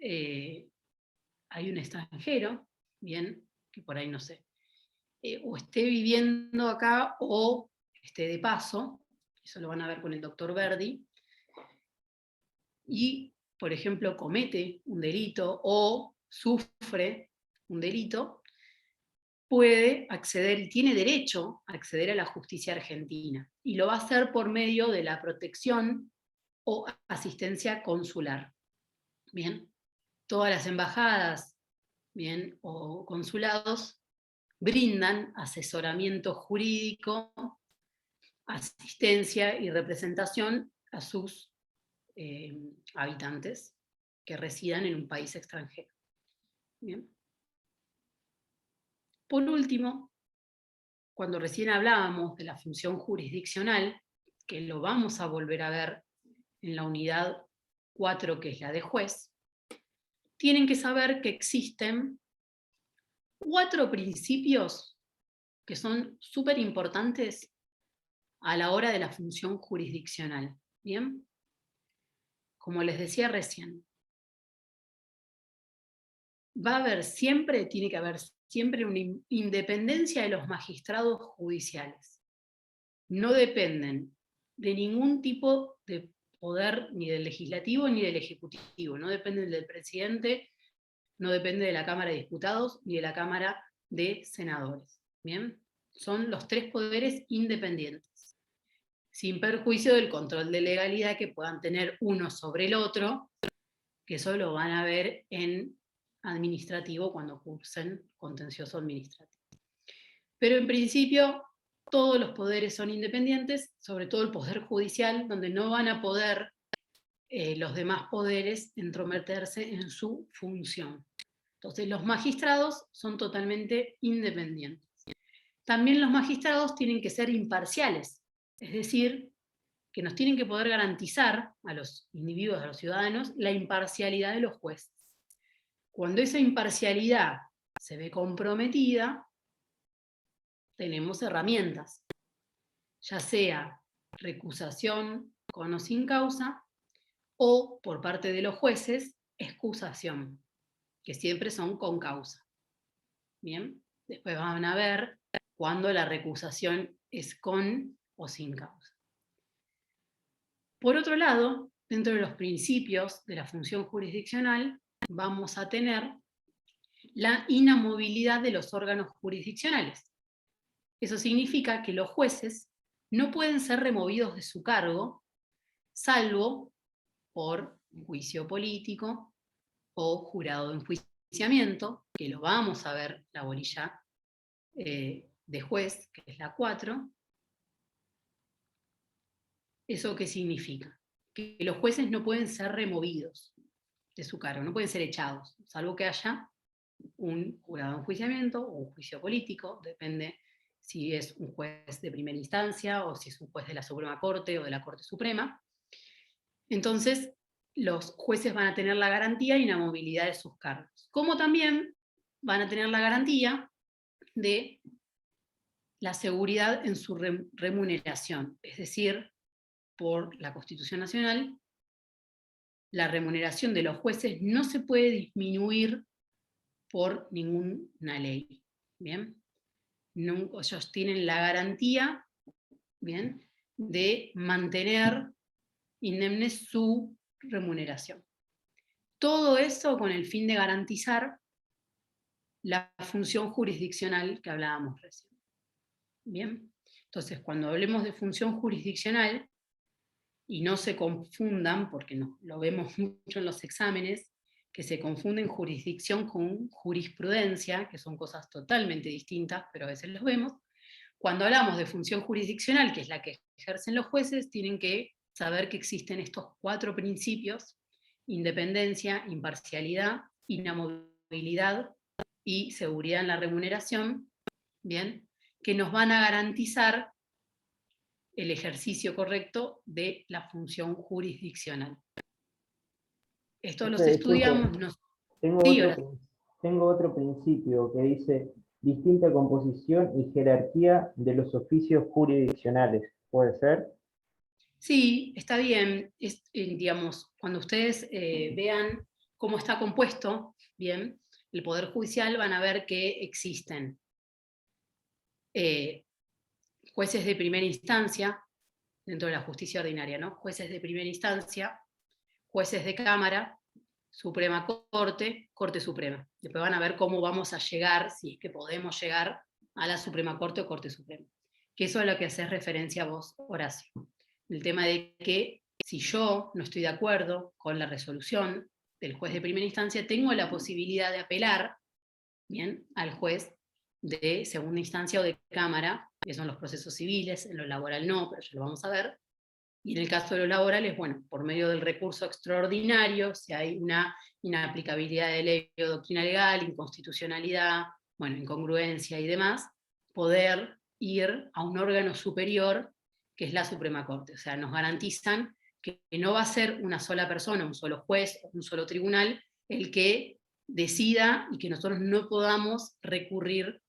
hay un extranjero, bien, que por ahí no sé, o esté viviendo acá o esté de paso, eso lo van a ver con el doctor Verdi, y, por ejemplo, comete un delito o sufre un delito, puede acceder y tiene derecho a acceder a la justicia argentina. Y lo va a hacer por medio de la protección o asistencia consular. Bien, todas las embajadas, bien, o consulados brindan asesoramiento jurídico, asistencia y representación a sus habitantes que residan en un país extranjero. Bien. Por último, cuando recién hablábamos de la función jurisdiccional, que lo vamos a volver a ver en la unidad 4, que es la de juez, tienen que saber que existen 4 principios que son súper importantes a la hora de la función jurisdiccional. ¿Bien? Como les decía recién, tiene que haber siempre una independencia de los magistrados judiciales. No dependen de ningún tipo de poder, ni del legislativo ni del ejecutivo. No dependen del presidente, no depende de la Cámara de Diputados ni de la Cámara de Senadores. ¿Bien? Son los 3 poderes independientes, sin perjuicio del control de legalidad que puedan tener uno sobre el otro, que eso lo van a ver en administrativo cuando cursen contencioso administrativo. Pero en principio todos los poderes son independientes, sobre todo el poder judicial, donde no van a poder los demás poderes entrometerse en su función. Entonces los magistrados son totalmente independientes. También los magistrados tienen que ser imparciales, es decir, que nos tienen que poder garantizar a los individuos, a los ciudadanos, la imparcialidad de los jueces. Cuando esa imparcialidad se ve comprometida, tenemos herramientas, ya sea recusación con o sin causa, o por parte de los jueces, excusación, que siempre son con causa. Bien, después van a ver cuando la recusación es con o sin causa. Por otro lado, dentro de los principios de la función jurisdiccional, vamos a tener la inamovilidad de los órganos jurisdiccionales. Eso significa que los jueces no pueden ser removidos de su cargo, salvo por un juicio político o jurado de enjuiciamiento, que lo vamos a ver la bolilla de juez, que es la 4. ¿Eso qué significa? Que los jueces no pueden ser removidos de su cargo, no pueden ser echados, salvo que haya un jurado de enjuiciamiento o un juicio político, depende si es un juez de primera instancia o si es un juez de la Suprema Corte o de la Corte Suprema. Entonces, los jueces van a tener la garantía de inamovilidad de sus cargos, como también van a tener la garantía de la seguridad en su remuneración, es decir, por la Constitución Nacional, la remuneración de los jueces no se puede disminuir por ninguna ley. ¿Bien? No, ellos tienen la garantía, ¿bien?, de mantener indemne su remuneración. Todo eso con el fin de garantizar la función jurisdiccional que hablábamos recién. Bien, entonces cuando hablemos de función jurisdiccional, y no se confundan, porque no, lo vemos mucho en los exámenes, que se confunden jurisdicción con jurisprudencia, que son cosas totalmente distintas, pero a veces los vemos. Cuando hablamos de función jurisdiccional, que es la que ejercen los jueces, tienen que saber que existen estos 4 principios: independencia, imparcialidad, inamovilidad y seguridad en la remuneración, ¿bien?, que nos van a garantizar el ejercicio correcto de la función jurisdiccional. Esto los estudiamos. Tengo otro principio que dice distinta composición y jerarquía de los oficios jurisdiccionales. ¿Puede ser? Sí, está bien. Digamos, cuando ustedes vean cómo está compuesto, bien, el Poder Judicial, van a ver que existen jueces de primera instancia, dentro de la justicia ordinaria, ¿no? Jueces de primera instancia, jueces de Cámara, Suprema Corte, Corte Suprema. Después van a ver cómo vamos a llegar, si es que podemos llegar a la Suprema Corte o Corte Suprema. Que eso es a lo que haces referencia a vos, Horacio. El tema de que si yo no estoy de acuerdo con la resolución del juez de primera instancia, tengo la posibilidad de apelar, bien, al juez de segunda instancia o de Cámara, que son los procesos civiles, en lo laboral no, pero ya lo vamos a ver. Y en el caso de los laborales, bueno, por medio del recurso extraordinario, si hay una inaplicabilidad de ley o doctrina legal, inconstitucionalidad, bueno, incongruencia y demás, poder ir a un órgano superior, que es la Suprema Corte. O sea, nos garantizan que no va a ser una sola persona, un solo juez o un solo tribunal el que decida y que nosotros no podamos recurrir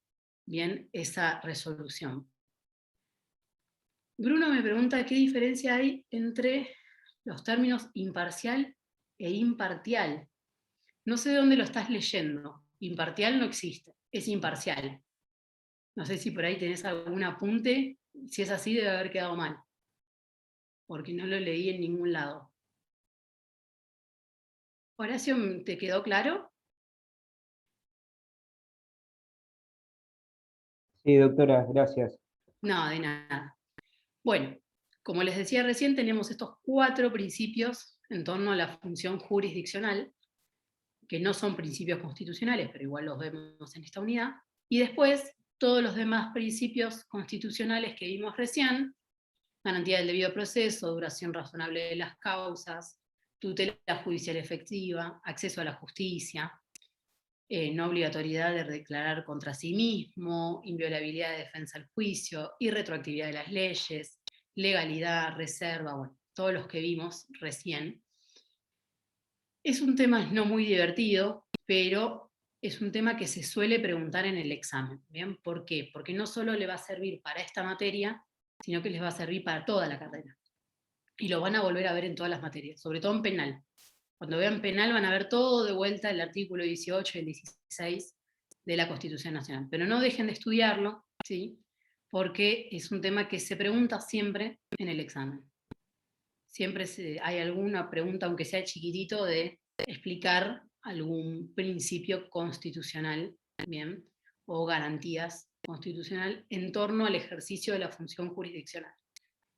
bien esa resolución. Bruno me pregunta qué diferencia hay entre los términos imparcial e impartial. No sé de dónde lo estás leyendo. Impartial no existe, es imparcial. No sé si por ahí tenés algún apunte. Si es así, debe haber quedado mal, porque no lo leí en ningún lado. Horacio, ¿te quedó claro? Sí, doctora, gracias. No, de nada. Bueno, como les decía recién, tenemos estos 4 principios en torno a la función jurisdiccional, que no son principios constitucionales, pero igual los vemos en esta unidad, y después todos los demás principios constitucionales que vimos recién: garantía del debido proceso, duración razonable de las causas, tutela judicial efectiva, acceso a la justicia, no obligatoriedad de declarar contra sí mismo, inviolabilidad de defensa al juicio, irretroactividad de las leyes, legalidad, reserva, bueno, todos los que vimos recién. Es un tema no muy divertido, pero es un tema que se suele preguntar en el examen, ¿bien? ¿Por qué? Porque no solo le va a servir para esta materia, sino que les va a servir para toda la carrera. Y lo van a volver a ver en todas las materias, sobre todo en penal. Cuando vean penal van a ver todo de vuelta el artículo 18 y el 16 de la Constitución Nacional. Pero no dejen de estudiarlo, ¿sí? Porque es un tema que se pregunta siempre en el examen. Siempre hay alguna pregunta, aunque sea chiquitito, de explicar algún principio constitucional, ¿bien? O garantías constitucional en torno al ejercicio de la función jurisdiccional,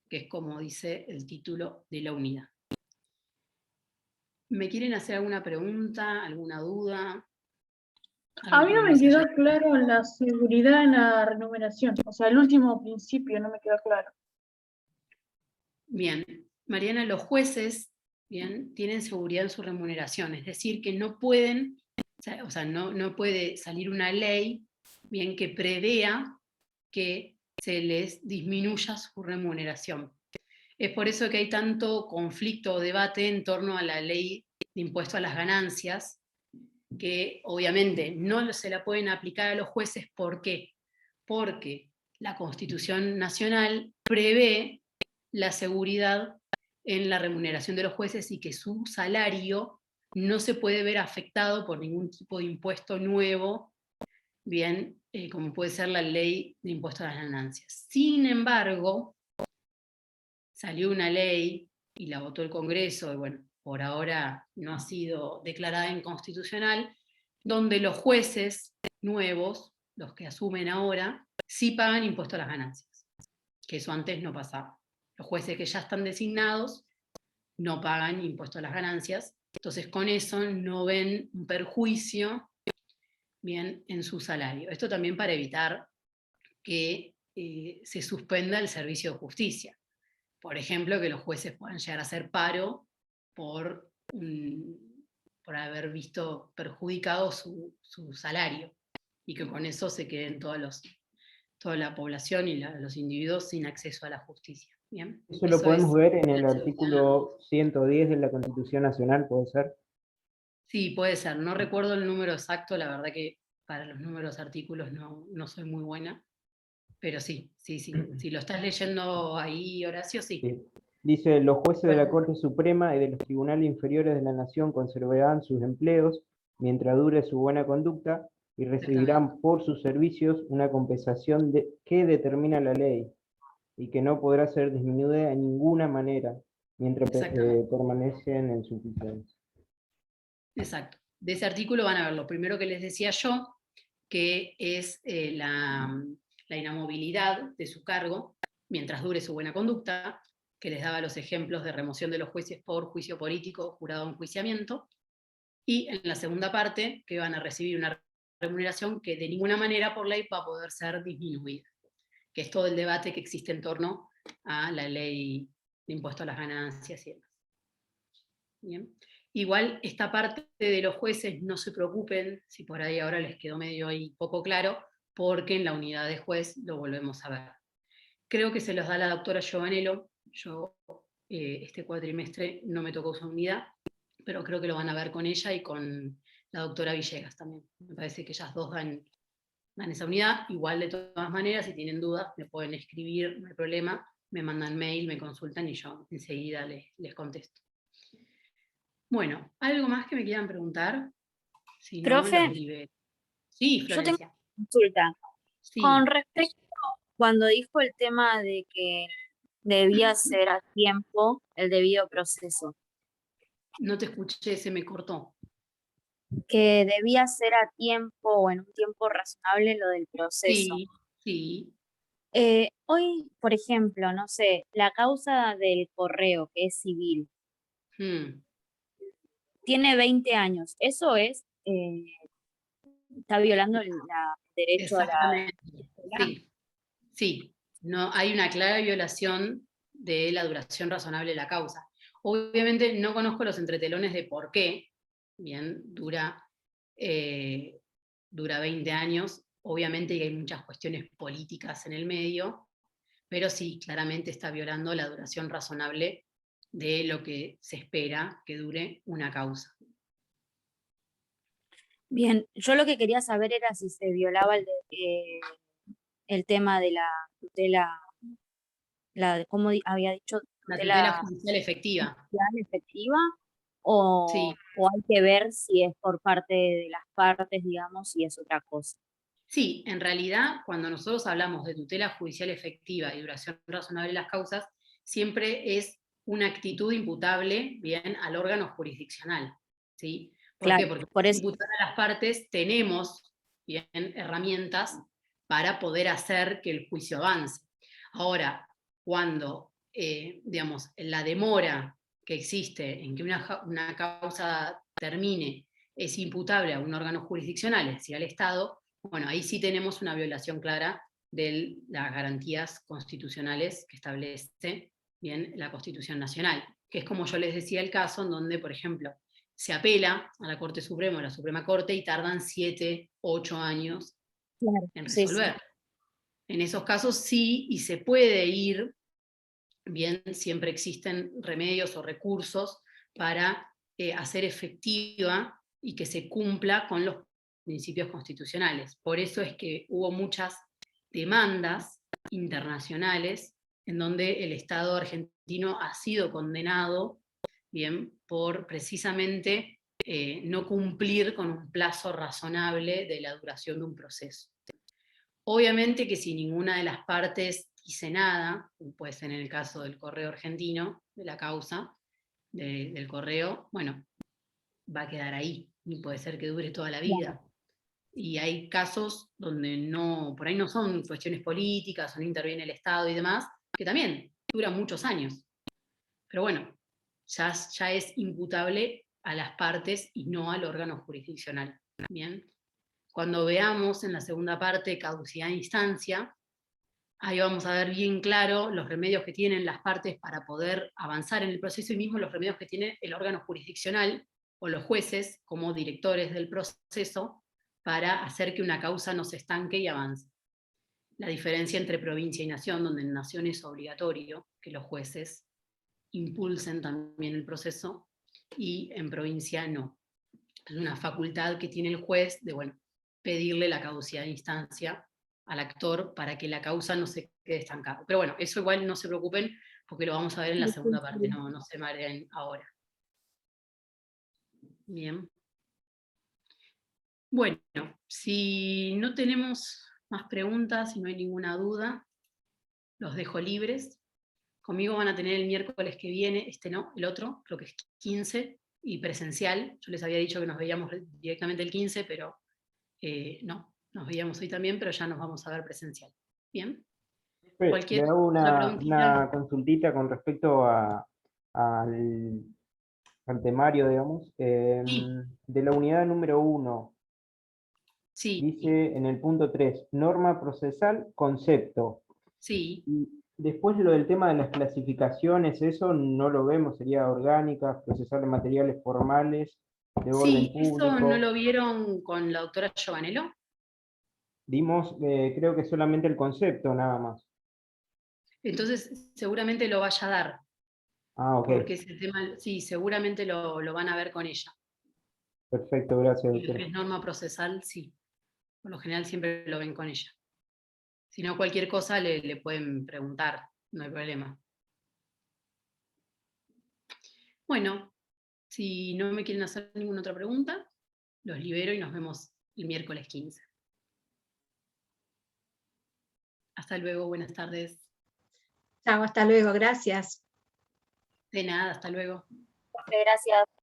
que es como dice el título de la unidad. ¿Me quieren hacer alguna pregunta, alguna duda? A Algo mí que no no me les quedó haya... claro la seguridad en la remuneración. O sea, el último principio no me quedó claro. Bien, Mariana, los jueces, bien, tienen seguridad en su remuneración, es decir, que no pueden, o sea, no puede salir una ley, bien, que prevea que se les disminuya su remuneración. Es por eso que hay tanto conflicto o debate en torno a la ley de impuesto a las ganancias, que obviamente no se la pueden aplicar a los jueces. ¿Por qué? Porque la Constitución Nacional prevé la seguridad en la remuneración de los jueces y que su salario no se puede ver afectado por ningún tipo de impuesto nuevo, bien, como puede ser la ley de impuesto a las ganancias. Sin embargo, salió una ley y la votó el Congreso, y bueno, por ahora no ha sido declarada inconstitucional, donde los jueces nuevos, los que asumen ahora, sí pagan impuesto a las ganancias, que eso antes no pasaba. Los jueces que ya están designados no pagan impuesto a las ganancias, entonces con eso no ven un perjuicio, bien, en su salario. Esto también para evitar que se suspenda el servicio de justicia. Por ejemplo, que los jueces puedan llegar a hacer paro por haber visto perjudicado su salario, y que con eso se queden toda la población y los individuos sin acceso a la justicia. ¿Bien? Eso lo Eso podemos es ver en el la seguridad. artículo 110 de la Constitución Nacional, ¿puede ser? Sí, puede ser. No recuerdo el número exacto, la verdad que para los números artículos no soy muy buena, pero sí. Si lo estás leyendo ahí, Horacio, sí. Sí. Dice, los jueces de la Bueno, Corte Suprema y de los tribunales inferiores de la Nación conservarán sus empleos mientras dure su buena conducta y exactamente. recibirán por sus servicios una compensación que determina la ley y que no podrá ser disminuida de ninguna manera mientras Exactamente. permanecen en su funciones. Exacto. De ese artículo van a ver lo primero que les decía yo, que es la inamovilidad de su cargo mientras dure su buena conducta, que les daba los ejemplos de remoción de los jueces por juicio político o jurado de enjuiciamiento, y en la segunda parte, que van a recibir una remuneración que de ninguna manera por ley va a poder ser disminuida, que es todo el debate que existe en torno a la ley de impuesto a las ganancias y demás. Bien. Igual esta parte de los jueces, no se preocupen si por ahí ahora les quedó medio ahí poco claro, porque en la unidad de juez lo volvemos a ver. Creo que se los da la doctora Giovanello, yo este cuatrimestre no me tocó su unidad, pero creo que lo van a ver con ella y con la doctora Villegas también. Me parece que ellas dos dan esa unidad. Igual, de todas maneras, si tienen dudas, me pueden escribir, no hay problema, me mandan mail, me consultan y yo enseguida les contesto. Bueno, ¿algo más que me quieran preguntar? Si no, Profe, los libero. Sí, yo tengo Florencia. una consulta. Con Sí, respecto cuando dijo el tema de que debía ser a tiempo el debido proceso, no te escuché, se me cortó. que debía ser a tiempo o en un tiempo razonable lo del proceso. Sí, sí. Hoy, por ejemplo, no sé, la causa del correo, que es civil, Mm, tiene 20 años. Eso está violando el derecho a la exactamente. escuela. Sí, sí. No, hay una clara violación de la duración razonable de la causa. Obviamente no conozco los entretelones de por qué, bien, dura 20 años, obviamente hay muchas cuestiones políticas en el medio, pero sí, claramente está violando la duración razonable de lo que se espera que dure una causa. Bien, yo lo que quería saber era si se violaba el tema de la tutela, ¿cómo había dicho? La tutela Tutela judicial efectiva. judicial efectiva, Sí, o hay que ver si es por parte de las partes, digamos, y es otra cosa. sí, en realidad, cuando nosotros hablamos de tutela judicial efectiva y duración razonable de las causas, siempre es una actitud imputable, bien, al órgano jurisdiccional, ¿sí? ¿Por qué? Claro, Porque por para eso, imputar a las partes tenemos, bien, herramientas para poder hacer que el juicio avance. Ahora, cuando, digamos, la demora que existe en que una causa termine es imputable a un órgano jurisdiccional, es decir, al Estado, bueno, ahí sí tenemos una violación clara de las garantías constitucionales que establece, bien, la Constitución Nacional, que es, como yo les decía, el caso en donde, por ejemplo, se apela a la Corte Suprema o a la Suprema Corte y tardan 7, 8 años claro, en sí, sí. resolver. En esos casos sí, y se puede ir, bien, siempre existen remedios o recursos para hacer efectiva y que se cumpla con los principios constitucionales. Por eso es que hubo muchas demandas internacionales en donde el Estado argentino ha sido condenado, bien, por precisamente no cumplir con un plazo razonable de la duración de un proceso. Obviamente que si ninguna de las partes dice nada, puede ser en el caso del correo argentino, de la causa del correo, bueno, va a quedar ahí, y puede ser que dure toda la Claro. vida. Y hay casos donde no, por ahí no son cuestiones políticas, o no interviene el Estado y demás, que también duran muchos años. Pero bueno, ya es imputable a las partes y no al órgano jurisdiccional. Bien. Cuando veamos en la segunda parte caducidad de instancia, ahí vamos a ver bien claro los remedios que tienen las partes para poder avanzar en el proceso y mismo los remedios que tiene el órgano jurisdiccional o los jueces como directores del proceso para hacer que una causa no se estanque y avance. La diferencia entre provincia y nación, donde en nación es obligatorio que los jueces impulsen también el proceso y en provincia no. Es una facultad que tiene el juez de, bueno, pedirle la caducidad de instancia al actor para que la causa no se quede estancada. Pero bueno, eso igual no se preocupen porque lo vamos a ver en la Sí, segunda sí, parte, no se mareen ahora. Bien. Bueno, si no tenemos más preguntas, si no hay ninguna duda, los dejo libres. Conmigo van a tener el miércoles que viene, este no, el otro, creo que es 15, y presencial. Yo les había dicho que nos veíamos directamente el 15, pero no, nos veíamos hoy también, pero ya nos vamos a ver presencial. Bien. Le Cualquier hago otra una preguntita. consultita con respecto al, al temario, digamos. Sí, De la unidad número 1, sí, dice en el punto 3, norma procesal, concepto. sí. Y después lo del tema de las clasificaciones, eso no lo vemos, sería orgánicas, procesar de materiales formales, de orden Sí, eso no público. lo vieron con la doctora Giovanello. Dimos, creo que solamente el concepto, nada más. Entonces seguramente lo vaya a dar. Ah, ok. porque ese tema, sí, seguramente lo van a ver con ella. Perfecto, gracias, Y lo que doctora. es norma procesal, sí. Por lo general siempre lo ven con ella. Si no, cualquier cosa le pueden preguntar, no hay problema. Bueno, si no me quieren hacer ninguna otra pregunta, los libero y nos vemos el miércoles 15. Hasta luego, buenas tardes. Chao, hasta luego, gracias. De nada, hasta luego. Gracias.